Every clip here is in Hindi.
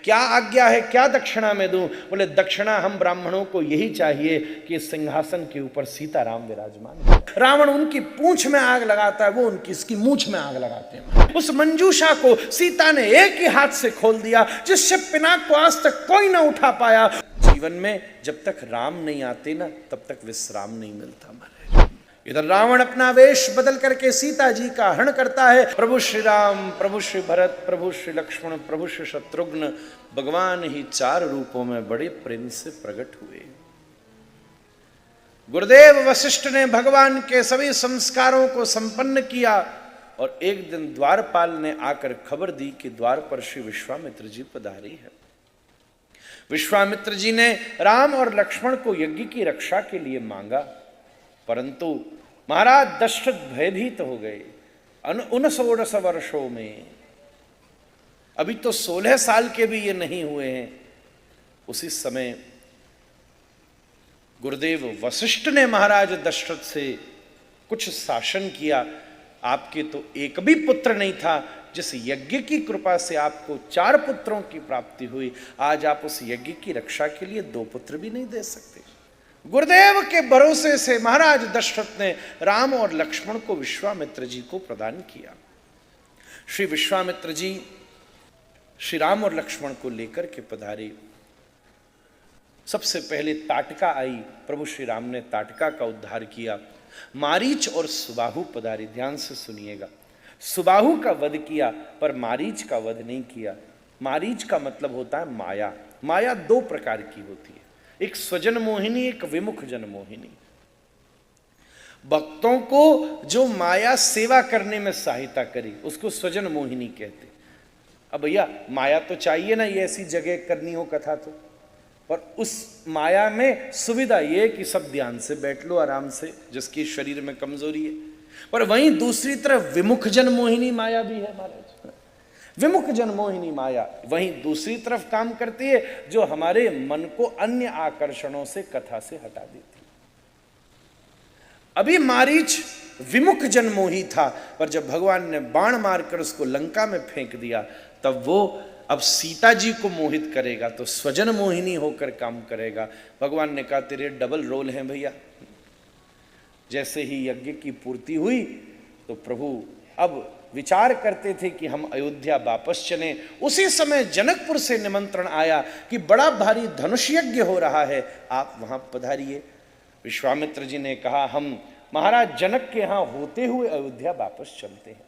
क्या आज्ञा है, क्या दक्षिणा में दूं? बोले दक्षिणा हम ब्राह्मणों को यही चाहिए कि सिंहासन के ऊपर सीताराम विराजमान है। रावण उनकी पूंछ में आग लगाता है, वो उनकी इसकी मूंछ में आग लगाते हैं। उस मंजूषा को सीता ने एक ही हाथ से खोल दिया, जिससे पिनाक को आज तक कोई ना उठा पाया। जीवन में जब तक राम नहीं आते ना, तब तक विश्राम नहीं मिलता हमारे। इधर रावण अपना वेश बदल करके सीता जी का हरण करता है। प्रभु श्री राम, प्रभु श्री भरत, प्रभु श्री लक्ष्मण, प्रभु श्री शत्रुघ्न, भगवान ही 4 रूपों में बड़े प्रेम से प्रकट हुए। गुरुदेव वशिष्ठ ने भगवान के सभी संस्कारों को संपन्न किया और एक दिन द्वारपाल ने आकर खबर दी कि द्वार पर श्री विश्वामित्र जी पधारी है। विश्वामित्र जी ने राम और लक्ष्मण को यज्ञ की रक्षा के लिए मांगा, परंतु महाराज दशरथ भयभीत हो गए। 19 वर्षों में, अभी तो 16 साल के भी ये नहीं हुए हैं, उसी समय गुरुदेव वशिष्ठ ने महाराज दशरथ से कुछ शासन किया। आपके तो एक भी पुत्र नहीं था, जिस यज्ञ की कृपा से आपको 4 पुत्रों की प्राप्ति हुई, आज आप उस यज्ञ की रक्षा के लिए 2 पुत्र भी नहीं दे सकते। गुरुदेव के भरोसे से महाराज दशरथ ने राम और लक्ष्मण को विश्वामित्र जी को प्रदान किया। श्री विश्वामित्र जी श्री राम और लक्ष्मण को लेकर के पधारे। सबसे पहले ताटका आई, प्रभु श्री राम ने ताटका का उद्धार किया। मारीच और सुबाहु पधारे, ध्यान से सुनिएगा। सुबाहु का वध किया पर मारीच का वध नहीं किया। मारीच का मतलब होता है माया। माया 2 प्रकार की होती है, एक स्वजन मोहिनी, एक विमुख जन मोहिनी। भक्तों को जो माया सेवा करने में सहायता करी उसको स्वजन मोहिनी कहते। अब भैया माया तो चाहिए ना, ये ऐसी जगह करनी हो कथा तो, पर उस माया में सुविधा ये कि सब ध्यान से बैठ लो आराम से, जिसकी शरीर में कमजोरी है। पर वहीं दूसरी तरफ विमुख जन मोहिनी माया भी है महाराज। विमुख जन मोहिनी माया वहीं दूसरी तरफ काम करती है, जो हमारे मन को अन्य आकर्षणों से, कथा से हटा देती है। अभी मारीच विमुख जन मोही था, पर जब भगवान ने बाण मारकर उसको लंका में फेंक दिया, तब वो अब सीता जी को मोहित करेगा तो स्वजन मोहिनी होकर काम करेगा। भगवान ने कहा तेरे डबल रोल हैं भैया। जैसे ही यज्ञ की पूर्ति हुई तो प्रभु अब विचार करते थे कि हम अयोध्या वापस चलें। उसी समय जनकपुर से निमंत्रण आया कि बड़ा भारी धनुष यज्ञ हो रहा है, आप वहां पधारिए। विश्वामित्र जी ने कहा हम महाराज जनक के यहां होते हुए अयोध्या वापस चलते हैं।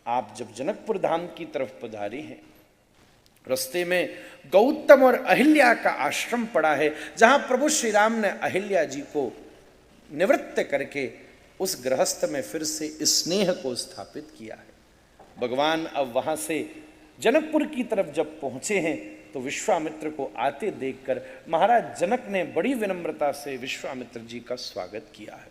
आप जब जनकपुर धाम की तरफ पधारे हैं, रास्ते में गौतम और अहिल्या का आश्रम पड़ा है, जहां प्रभु श्री राम ने अहिल्या जी को निवृत्त करके उस गृहस्थ में फिर से स्नेह को स्थापित किया है। भगवान अब वहां से जनकपुर की तरफ जब पहुंचे हैं तो विश्वामित्र को आते देखकर महाराज जनक ने बड़ी विनम्रता से विश्वामित्र जी का स्वागत किया है,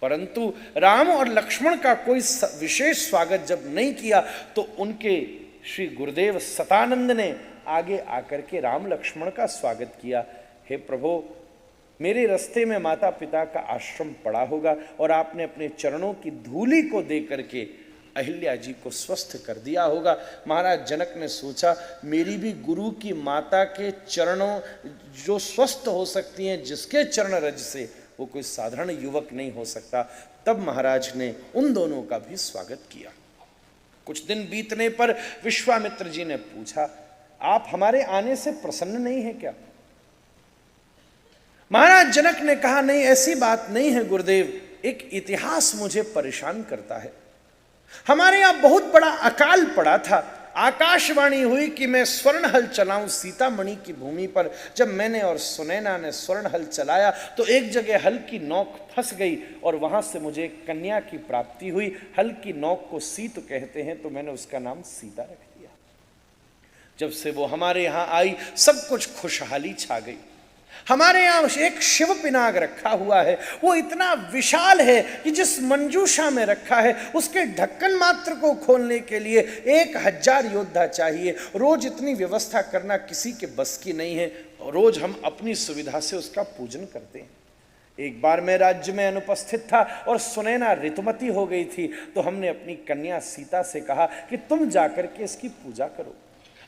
परंतु राम और लक्ष्मण का कोई विशेष स्वागत जब नहीं किया तो उनके श्री गुरुदेव सतानंद ने आगे आकर के राम लक्ष्मण का स्वागत किया। हे प्रभु, मेरे रास्ते में माता पिता का आश्रम पड़ा होगा और आपने अपने चरणों की धूलि को दे करके अहिल्या जी को स्वस्थ कर दिया होगा। महाराज जनक ने सोचा मेरी भी गुरु की माता के चरणों जो स्वस्थ हो सकती हैं, जिसके चरण रज से, वो कोई साधारण युवक नहीं हो सकता। तब महाराज ने उन दोनों का भी स्वागत किया। कुछ दिन बीतने पर विश्वामित्र जी ने पूछा आप हमारे आने से प्रसन्न नहीं है क्या? महाराज जनक ने कहा नहीं, ऐसी बात नहीं है गुरुदेव, एक इतिहास मुझे परेशान करता है। हमारे यहां बहुत बड़ा अकाल पड़ा था, आकाशवाणी हुई कि मैं स्वर्ण हल चलाऊं सीतामढ़ी की भूमि पर। जब मैंने और सुनैना ने स्वर्ण हल चलाया तो एक जगह हल की नोक फंस गई और वहां से मुझे कन्या की प्राप्ति हुई। हल की नोक को सीत कहते हैं, तो मैंने उसका नाम सीता रख दिया। जब से वो हमारे यहां आई सब कुछ खुशहाली छा गई। हमारे यहां एक शिव पिनाग रखा हुआ है, वो इतना विशाल है कि जिस मंजूषा में रखा है उसके ढक्कन मात्र को खोलने के लिए 1000 योद्धा चाहिए। रोज इतनी व्यवस्था करना किसी के बस की नहीं है। रोज हम अपनी सुविधा से उसका पूजन करते हैं। एक बार मैं राज्य में अनुपस्थित था और सुनैना ऋतुमती हो गई थी, तो हमने अपनी कन्या सीता से कहा कि तुम जाकर के इसकी पूजा करो।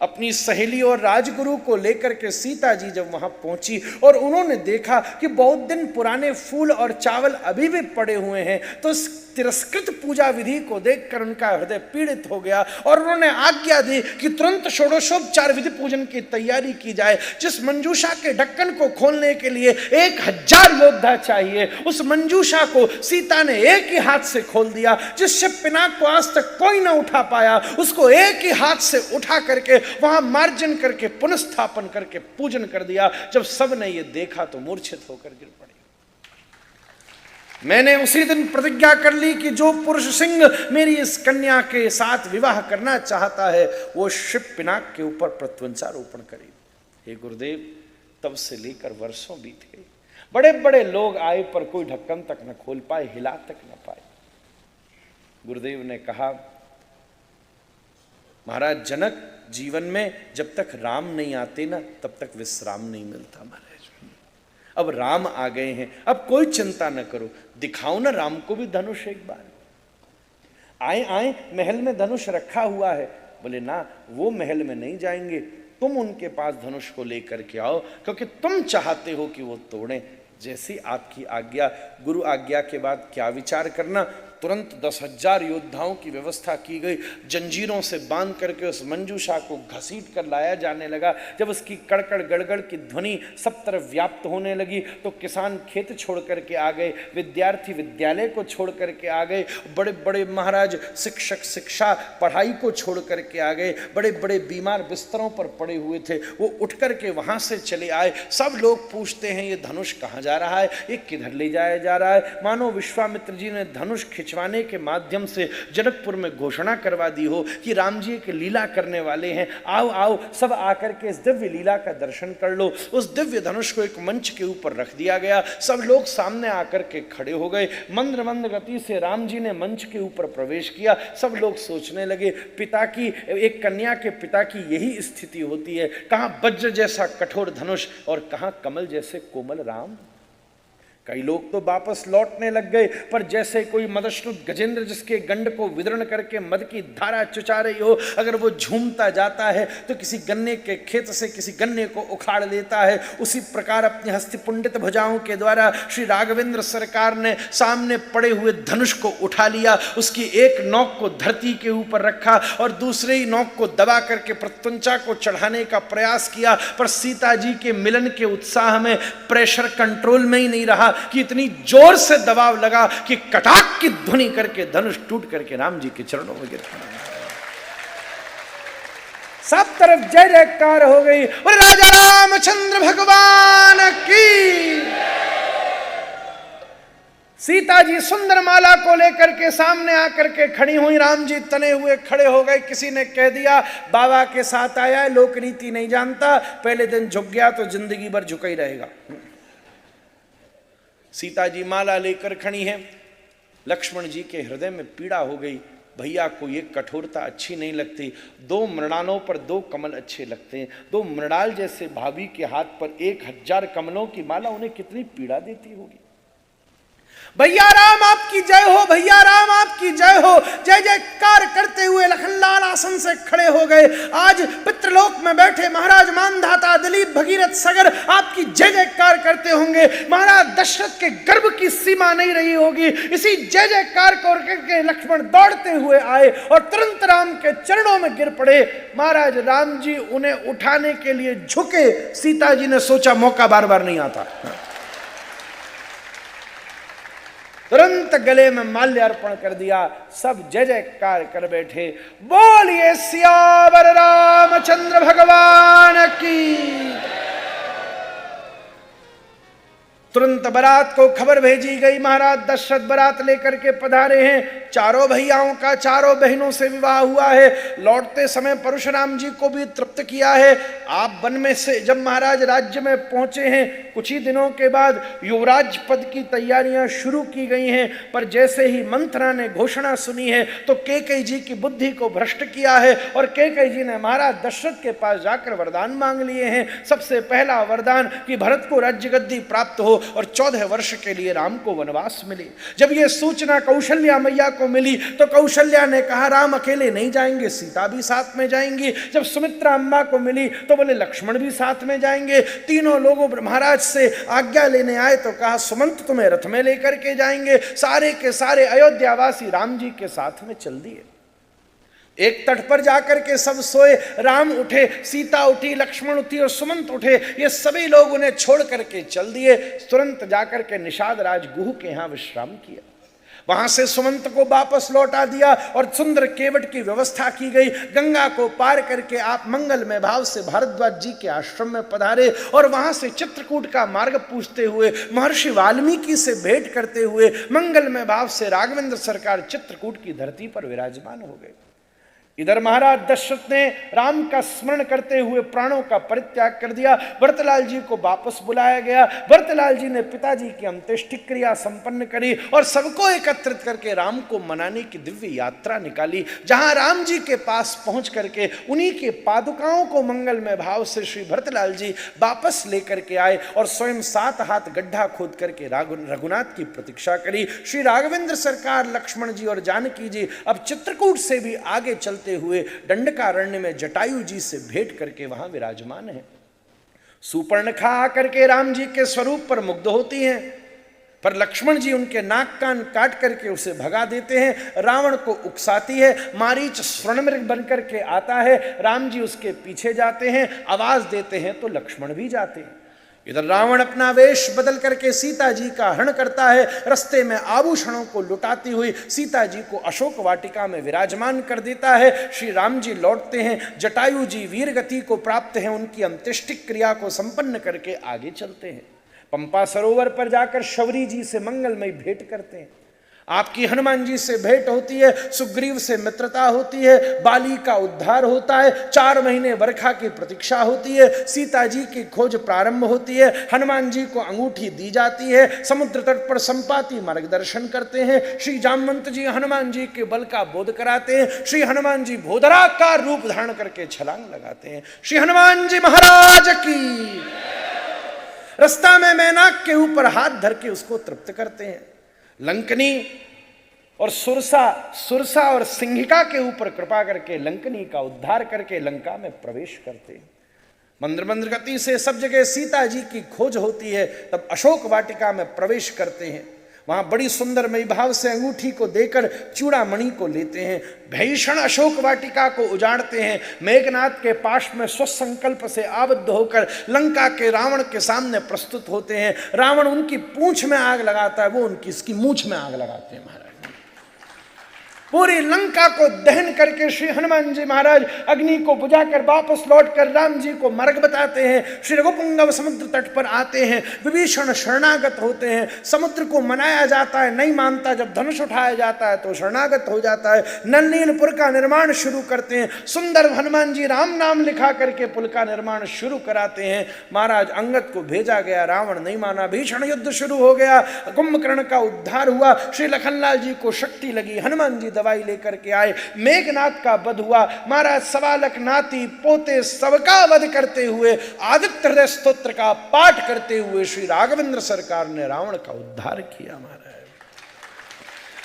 अपनी सहेली और राजगुरु को लेकर के सीता जी जब वहां पहुंची और उन्होंने देखा कि बहुत दिन पुराने फूल और चावल अभी भी पड़े हुए हैं, तो इस तिरस्कृत पूजा विधि को देखकर उनका हृदय पीड़ित हो गया और उन्होंने आज्ञा दी कि तुरंत षोडशोपचार विधि पूजन की तैयारी की जाए। जिस मंजूषा के ढक्कन को खोलने के लिए 1000 योद्धा चाहिए, उस मंजूषा को सीता ने एक ही हाथ से खोल दिया। जिस शिव पिनाक को आज तक कोई ना उठा पाया, उसको एक ही हाथ से उठा करके वहां मार्जन करके पुनस्थापन करके पूजन कर दिया। जब सब ने ये देखा तो मूर्छित होकर गिर पड़े। मैंने उसी दिन प्रतिज्ञा कर ली कि जो पुरुष सिंह मेरी इस कन्या के साथ विवाह करना चाहता है वो शिव पिनाक के ऊपर प्रत्वंचारोपण करे। हे गुरुदेव, तब से लेकर वर्षों बीत गए। बड़े बड़े लोग आए पर कोई ढक्कन तक न खोल पाए, हिला तक न पाए। गुरुदेव ने कहा, महाराज जनक, जीवन में जब तक राम नहीं आते ना तब तक विश्राम नहीं मिलता महाराज। अब राम आ गए हैं, अब कोई चिंता न करो, दिखाओ ना राम को भी धनुष एक बार। आए आए, महल में धनुष रखा हुआ है। बोले ना, वो महल में नहीं जाएंगे, तुम उनके पास धनुष को लेकर के आओ, क्योंकि तुम चाहते हो कि वो तोड़ें। जैसी आपकी आज्ञा। गुरु आज्ञा के बाद क्या विचार करना, तुरंत 10,000 योद्धाओं की व्यवस्था की गई। जंजीरों से बांध करके उस मंजूषा को घसीट कर लाया जाने लगा। जब उसकी कड़कड़ गड़गड़ की ध्वनि सब तरफ व्याप्त होने लगी तो किसान खेत छोड़ करके आ गए, विद्यार्थी विद्यालय को छोड़ करके आ गए, बड़े बड़े महाराज शिक्षक शिक्षा पढ़ाई को छोड़ करके आ गए। बड़े बड़े बीमार बिस्तरों पर पड़े हुए थे, वो उठ करके वहाँ से चले आए। सब लोग पूछते हैं ये धनुष कहाँ जा रहा है, ये किधर ले जाया जा रहा है। मानो विश्वामित्र जी ने धनुष खिंचवाने के माध्यम से जनकपुर में घोषणा करवा दी हो कि राम जी एक लीला करने वाले हैं, आओ आओ सब आकर के इस दिव्य लीला का दर्शन कर लो। उस दिव्य धनुष को एक मंच के ऊपर रख दिया गया। सब लोग सामने आकर के खड़े हो गए। मंद मंद गति से राम जी ने मंच के ऊपर प्रवेश किया। सब लोग सोचने लगे, पिता की, एक कन्या के पिता की यही स्थिति होती है, कहाँ वज्र जैसा कठोर धनुष और कहाँ कमल जैसे कोमल राम। कई लोग तो वापस लौटने लग गए, पर जैसे कोई मदश्रुत गजेंद्र जिसके गंड को विदरण करके मद की धारा चुचा रही हो, अगर वो झूमता जाता है तो किसी गन्ने के खेत से किसी गन्ने को उखाड़ लेता है, उसी प्रकार अपनी हस्तिपुंडित भुजाओं के द्वारा श्री राघवेंद्र सरकार ने सामने पड़े हुए धनुष को उठा लिया। उसकी एक नोक को धरती के ऊपर रखा और दूसरे ही नोक को दबा करके प्रत्यंचा को चढ़ाने का प्रयास किया, पर सीता जी के मिलन के उत्साह में प्रेशर कंट्रोल में ही नहीं रहा कि इतनी जोर से दबाव लगा कि कटाक की ध्वनि करके धनुष टूट करके राम जी के चरणों में गिर पड़ा। सब तरफ जय जयकार हो गई और राजा रामचंद्र भगवान की। सीता जी सुंदर माला को लेकर के सामने आकर के खड़ी हुई, राम जी तने हुए खड़े हो गए। किसी ने कह दिया बाबा के साथ आया है, लोक रीति नहीं जानता, पहले दिन झुक गया तो जिंदगी भर झुका ही रहेगा। सीता जी माला लेकर खड़ी हैं। लक्ष्मण जी के हृदय में पीड़ा हो गई, भैया को ये कठोरता अच्छी नहीं लगती। 2 मृणालों पर 2 कमल अच्छे लगते हैं। 2 मृणाल जैसे भाभी के हाथ पर 1000 कमलों की माला उन्हें कितनी पीड़ा देती होगी। भैया राम आपकी जय हो, भैया राम आपकी जय हो। जय जयकार करते हुए लखनलाल आसन से खड़े हो गए। आज पितृलोक में बैठे महाराज मानधाता दिलीप भगीरथ सगर आपकी जय जयकार करते होंगे। महाराज दशरथ के गर्भ की सीमा नहीं रही होगी। इसी जय जयकार को करके लक्ष्मण दौड़ते हुए आए और तुरंत राम के चरणों में गिर पड़े। महाराज राम जी उन्हें उठाने के लिए झुके। सीता जी ने सोचा मौका बार बार नहीं आता, तुरंत गले में माल्य अर्पण कर दिया। सब जय जयकार कर बैठे, बोलिए सियावर रामचंद्र भगवान की। तुरंत बारात को खबर भेजी गई, महाराज दशरथ बारात लेकर के पधारे हैं। चारों भैयाओं का चारों बहनों से विवाह हुआ है। लौटते समय परशुराम जी को भी तृप्त किया है। आप वन में से जब महाराज राज्य में पहुंचे हैं, कुछ ही दिनों के बाद युवराज पद की तैयारियां शुरू की गई हैं, पर जैसे ही मंथरा ने घोषणा सुनी है तो कैकेयी जी की बुद्धि को भ्रष्ट किया है और कैकेयी जी ने महाराज दशरथ के पास जाकर वरदान मांग लिए हैं। सबसे पहला वरदान कि भरत को राज्य गद्दी प्राप्त हो और 14 वर्ष के लिए राम को वनवास मिले। जब ये सूचना कौशल्या मैया को मिली तो कौशल्या ने कहा राम अकेले नहीं जाएंगे, सीता भी साथ में जाएंगी। जब सुमित्रा अम्मा को मिली तो बोले लक्ष्मण भी साथ में जाएंगे। तीनों लोगों महाराज से आज्ञा लेने आए तो कहा सुमंत तुम्हें रथ में लेकर के जाएंगे। सारे के सारे अयोध्यावासी राम जी के साथ में चल दिए। एक तट पर जाकर के सब सोए, राम उठे, सीता उठी, लक्ष्मण उठी और सुमंत उठे। ये सभी लोग उन्हें छोड़ करके चल दिए। तुरंत जाकर के निषाद राज गुह के यहां विश्राम किया। वहां से सुमंत को वापस लौटा दिया और सुंदर केवट की व्यवस्था की गई। गंगा को पार करके आप मंगलमय भाव से भारद्वाज जी के आश्रम में पधारे और वहां से चित्रकूट का मार्ग पूछते हुए महर्षि वाल्मीकि से भेंट करते हुए मंगलमय भाव से राघवेंद्र सरकार चित्रकूट की धरती पर विराजमान हो गए। इधर महाराज दशरथ ने राम का स्मरण करते हुए प्राणों का परित्याग कर दिया। भरतलाल जी को वापस बुलाया गया। भरतलाल जी ने पिताजी की अंत्येष्टि क्रिया संपन्न करी और सबको एकत्रित करके राम को मनाने की दिव्य यात्रा निकाली। जहां राम जी के पास पहुंच करके उन्हीं के पादुकाओं को मंगलमय भाव से श्री भरतलाल जी वापस लेकर के आए और स्वयं 7 हाथ गड्ढा खोद करके रघुनाथ की प्रतीक्षा करी। श्री राघवेंद्र सरकार, लक्ष्मण जी और जानकी जी अब चित्रकूट से भी आगे चलते हुए दंडकारण्य में जटायु जी से भेंट करके वहां विराजमान है। सुपर्णखा आकर के राम जी के स्वरूप पर मुग्ध होती हैं, पर लक्ष्मण जी उनके नाक कान काट करके उसे भगा देते हैं। रावण को उकसाती है। मारीच स्वर्णमृग बनकर के आता है। राम जी उसके पीछे जाते हैं, आवाज देते हैं तो लक्ष्मण भी जाते हैं। इधर रावण अपना वेश बदल करके सीता जी का हरण करता है। रास्ते में आभूषणों को लुटाती हुई सीता जी को अशोक वाटिका में विराजमान कर देता है। श्री राम जी लौटते हैं। जटायु जी वीर गति को प्राप्त हैं। उनकी अंत्येष्टि क्रिया को संपन्न करके आगे चलते हैं। पंपा सरोवर पर जाकर शबरी जी से मंगलमय भेंट करते हैं। आपकी हनुमान जी से भेंट होती है। सुग्रीव से मित्रता होती है। बाली का उद्धार होता है। 4 महीने वर्षा की प्रतीक्षा होती है। सीता जी की खोज प्रारंभ होती है। हनुमान जी को अंगूठी दी जाती है। समुद्र तट पर संपाति मार्गदर्शन करते हैं। श्री जामवंत जी हनुमान जी के बल का बोध कराते हैं। श्री हनुमान जी भोदराकार रूप धारण करके छलांग लगाते हैं। श्री हनुमान जी महाराज की। रास्ता में मैनाक के ऊपर हाथ धर के उसको तृप्त करते हैं। लंकनी और सुरसा और सिंहिका के ऊपर कृपा करके लंकनी का उद्धार करके लंका में प्रवेश करते हैं। मंद्र मंद्र गति से सब जगह सीता जी की खोज होती है। तब अशोक वाटिका में प्रवेश करते हैं। वहां बड़ी सुंदर मई भाव से अंगूठी को देकर चूड़ामणि को लेते हैं। भीषण अशोक वाटिका को उजाड़ते हैं। मेघनाथ के पाश में स्वसंकल्प से आबद्ध होकर लंका के रावण के सामने प्रस्तुत होते हैं। रावण उनकी पूंछ में आग लगाता है, वो उनकी इसकी मूंछ में आग लगाते हैं। महाराज पूरी लंका को दहन करके श्री हनुमान जी महाराज अग्नि को बुझाकर वापस लौटकर राम जी को मार्ग बताते हैं। श्री रघुपुंगव समुद्र तट पर आते हैं। विभीषण शरणागत होते हैं। समुद्र को मनाया जाता है, नहीं मानता। जब धनुष उठाया जाता है तो शरणागत हो जाता है। नलनीलपुर का निर्माण शुरू करते हैं। सुंदर हनुमान जी राम नाम लिखा करके पुल का निर्माण शुरू कराते हैं। महाराज अंगद को भेजा गया, रावण नहीं माना। भीषण युद्ध शुरू हो गया। कुंभकर्ण का उद्धार हुआ। श्री लखनलाल जी को शक्ति लगी। हनुमान जी दवाई लेकर के आए। मेघनाथ का वध हुआ। महाराज सवालक नाती पोते सबका वध करते हुए आदित्य हृदय स्तोत्र का पाठ करते हुए श्री राघवेंद्र सरकार ने रावण का उद्धार किया। महाराज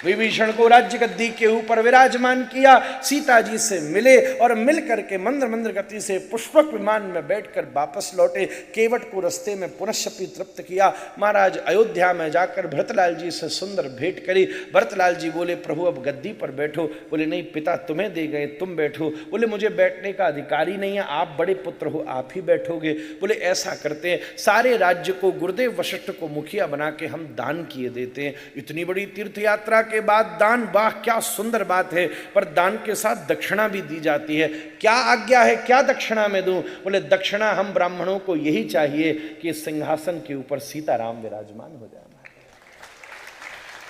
विभीषण को राज्य गद्दी के ऊपर विराजमान किया। सीता जी से मिले और मिल करके मंद्र मंद्र गति से पुष्पक विमान में बैठकर वापस लौटे। केवट को रस्ते में पुनश्चपी तृप्त किया। महाराज अयोध्या में जाकर भरतलाल जी से सुंदर भेंट करी। भरतलाल जी बोले प्रभु अब गद्दी पर बैठो। बोले नहीं पिता तुम्हें दे गए, तुम बैठो। बोले मुझे बैठने का अधिकार ही नहीं है, आप बड़े पुत्र हो, आप ही बैठोगे। बोले ऐसा करते हैं, सारे राज्य को गुरुदेव वशिष्ठ को मुखिया बना के हम दान किए देते हैं। इतनी बड़ी तीर्थ यात्रा के बाद दान, वाह क्या सुंदर बात है। पर दान के साथ दक्षिणा भी दी जाती है। क्या आज्ञा है, क्या दक्षिणा में दूं? बोले दक्षिणा हम ब्राह्मणों को यही चाहिए कि सिंहासन के ऊपर सीताराम विराजमान हो जाए।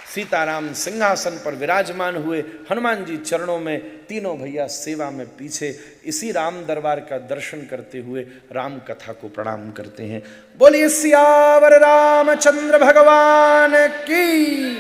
सीताराम सिंहासन पर विराजमान हुए। हनुमान जी चरणों में, तीनों भैया सेवा में पीछे। इसी राम दरबार का दर्शन करते हुए राम कथा को प्रणाम करते हैं। बोलिए सियावर रामचंद्र भगवान की।